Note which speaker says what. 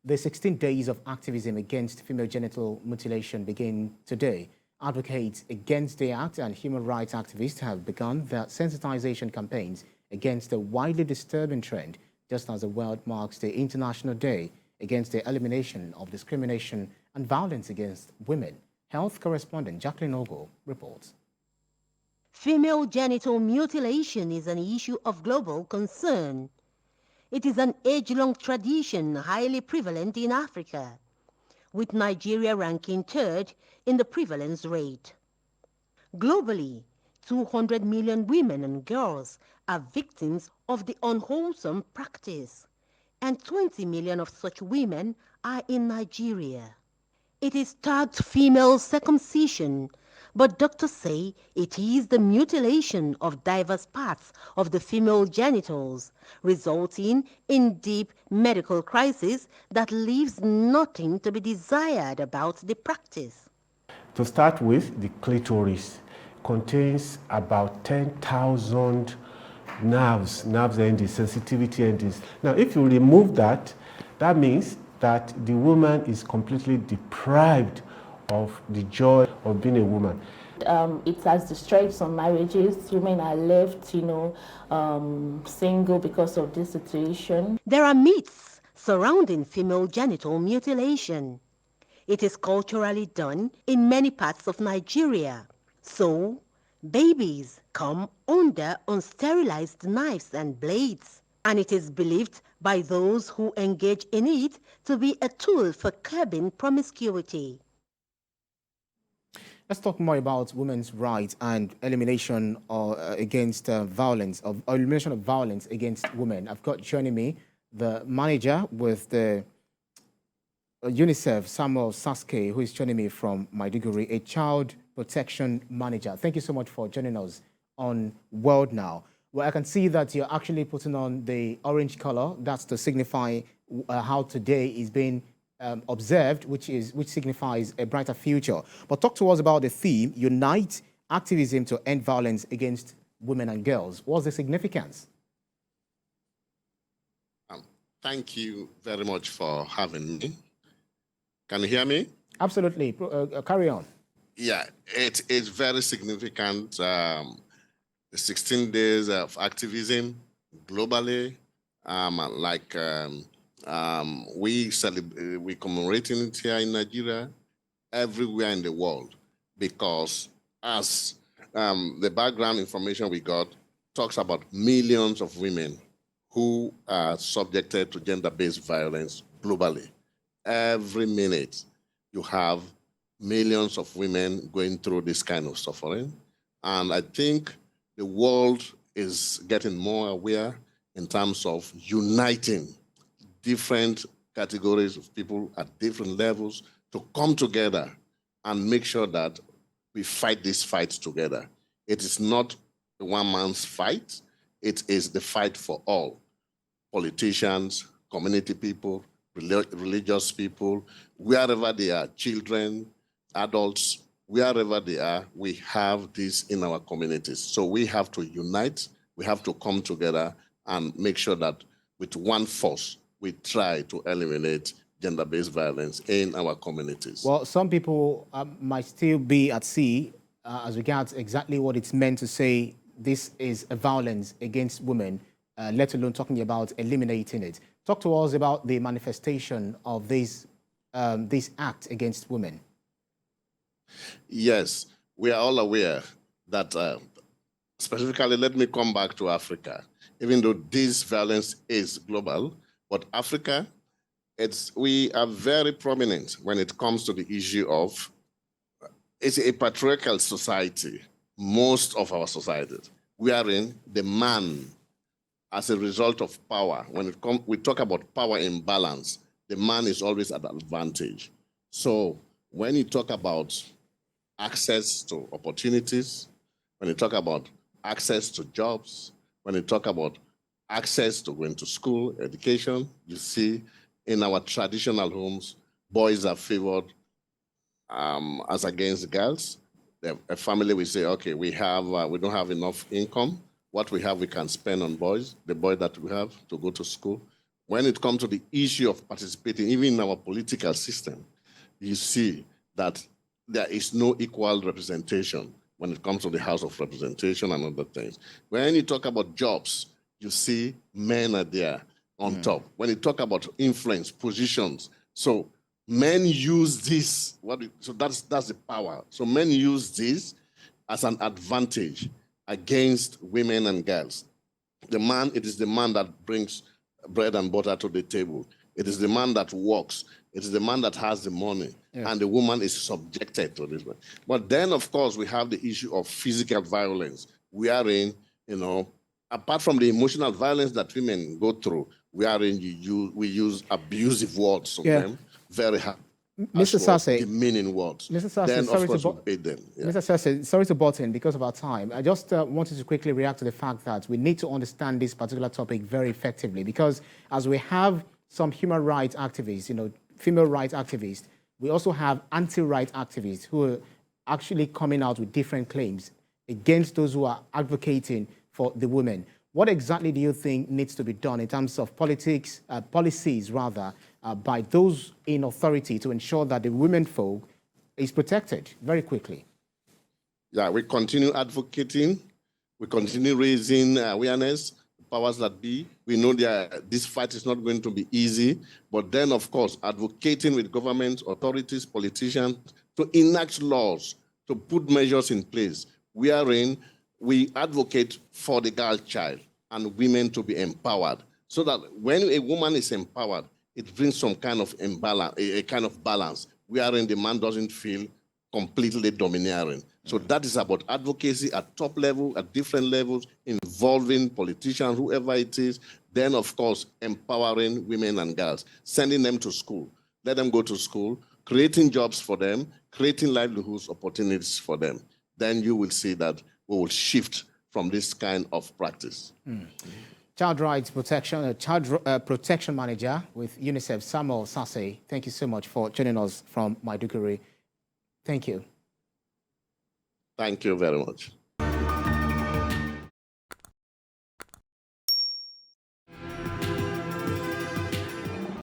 Speaker 1: The 16 days of activism against female genital mutilation begin today. Advocates against the act and human rights activists have begun their sensitization campaigns against the widely disturbing trend, just as the world marks the International Day against the elimination of discrimination and violence against women. Health correspondent Jacqueline Ogo reports.
Speaker 2: Female genital mutilation is an issue of global concern. It is an age-long tradition highly prevalent in Africa, with Nigeria ranking third in the prevalence rate. Globally, 200 million women and girls are victims of the unwholesome practice, and 20 million of such women are in Nigeria. It is tagged female circumcision, but doctors say it is the mutilation of diverse parts of the female genitals, resulting in deep medical crisis that leaves nothing to be desired about the practice.
Speaker 3: To start with, the clitoris contains about 10,000 nerves and the sensitivity endings. Now, if you remove that, that means that the woman is completely deprived of the joy of being a woman.
Speaker 4: It has destroyed some marriages. Women are left, single because of this situation.
Speaker 2: There are myths surrounding female genital mutilation. It is culturally done in many parts of Nigeria. So, babies come under unsterilized knives and blades, and it is believed by those who engage in it to be a tool for curbing promiscuity.
Speaker 1: Let's talk more about women's rights and elimination against violence, elimination of violence against women. I've got joining me the manager with the UNICEF, Samuel Saske, who is joining me from Maiduguri, a child protection manager. Thank you so much for joining us on World Now. Well, I can see that you're actually putting on the orange color. That's to signify how today is being observed, which signifies a brighter future. But talk to us about the theme, Unite Activism to End Violence Against Women and Girls. What's the significance?
Speaker 5: Thank you very much for having me. Can you hear me?
Speaker 1: Absolutely. Carry on.
Speaker 5: Yeah, it is very significant. The 16 days of activism globally, we commemorating it here in Nigeria, everywhere in the world, because as the background information we got talks about millions of women who are subjected to gender-based violence globally. Every minute you have millions of women going through this kind of suffering. And I think the world is getting more aware in terms of uniting different categories of people at different levels to come together and make sure that we fight this fight together. It is not a one man's fight. It is the fight for all. Politicians, community people, religious people, wherever they are, children, adults, wherever they are, we have this in our communities. So we have to unite, we have to come together and make sure that with one force, we try to eliminate gender-based violence in our communities.
Speaker 1: Well, some people might still be at sea as regards exactly what it's meant to say this is a violence against women, let alone talking about eliminating it. Talk to us about the manifestation of this act against women.
Speaker 5: Yes, we are all aware that, specifically, let me come back to Africa. Even though this violence is global, but Africa, we are very prominent when it comes to the issue of, it's a patriarchal society, most of our societies, wherein the man, as a result of power, when we talk about power imbalance, the man is always at advantage. So when you talk about access to opportunities, when you talk about access to jobs, when you talk about access to going to school, education, you see in our traditional homes, boys are favored as against girls. A family will say, okay, we don't have enough income. What we have, we can spend on boys, the boy that we have to go to school. When it comes to the issue of participating, even in our political system, you see that there is no equal representation when it comes to the House of Representation and other things. When you talk about jobs, you see men are there on top. When you talk about influence, positions, so men use this, so that's the power. So men use this as an advantage against women and girls. It is the man that brings bread and butter to the table. It is the man that works. It is the man that has the money. Yes. And the woman is subjected to this. But then, of course, we have the issue of physical violence. Wherein, apart from the emotional violence that women go through, we use abusive words on them, very hard.
Speaker 1: Mr. Sase,
Speaker 5: demeaning words.
Speaker 1: Mr. Sase,
Speaker 5: then, of course, we pay them. Yeah.
Speaker 1: Mr. Sase, sorry to butt in because of our time. I just wanted to quickly react to the fact that we need to understand this particular topic very effectively, because as we have some human rights activists, female rights activists, we also have anti-right activists who are actually coming out with different claims against those who are advocating for the women. What exactly do you think needs to be done in terms of policies, by those in authority to ensure that the women folk is protected very quickly?
Speaker 5: Yeah, we continue advocating. We continue raising awareness, powers that be. We know this fight is not going to be easy, but then, of course, advocating with government, authorities, politicians to enact laws, to put measures in place wherein we advocate for the girl child and women to be empowered, so that when a woman is empowered, it brings some kind of imbalance, a kind of balance, wherein the man doesn't feel completely domineering. So that is about advocacy at top level, at different levels, involving politicians, whoever it is. Then, of course, empowering women and girls, sending them to school, let them go to school, creating jobs for them, creating livelihoods opportunities for them. Then you will see that we will shift from this kind of practice.
Speaker 1: Child Rights Protection, Protection Manager with UNICEF, Samuel Sase, thank you so much for joining us from Maiduguri. Thank you.
Speaker 5: Thank you very much.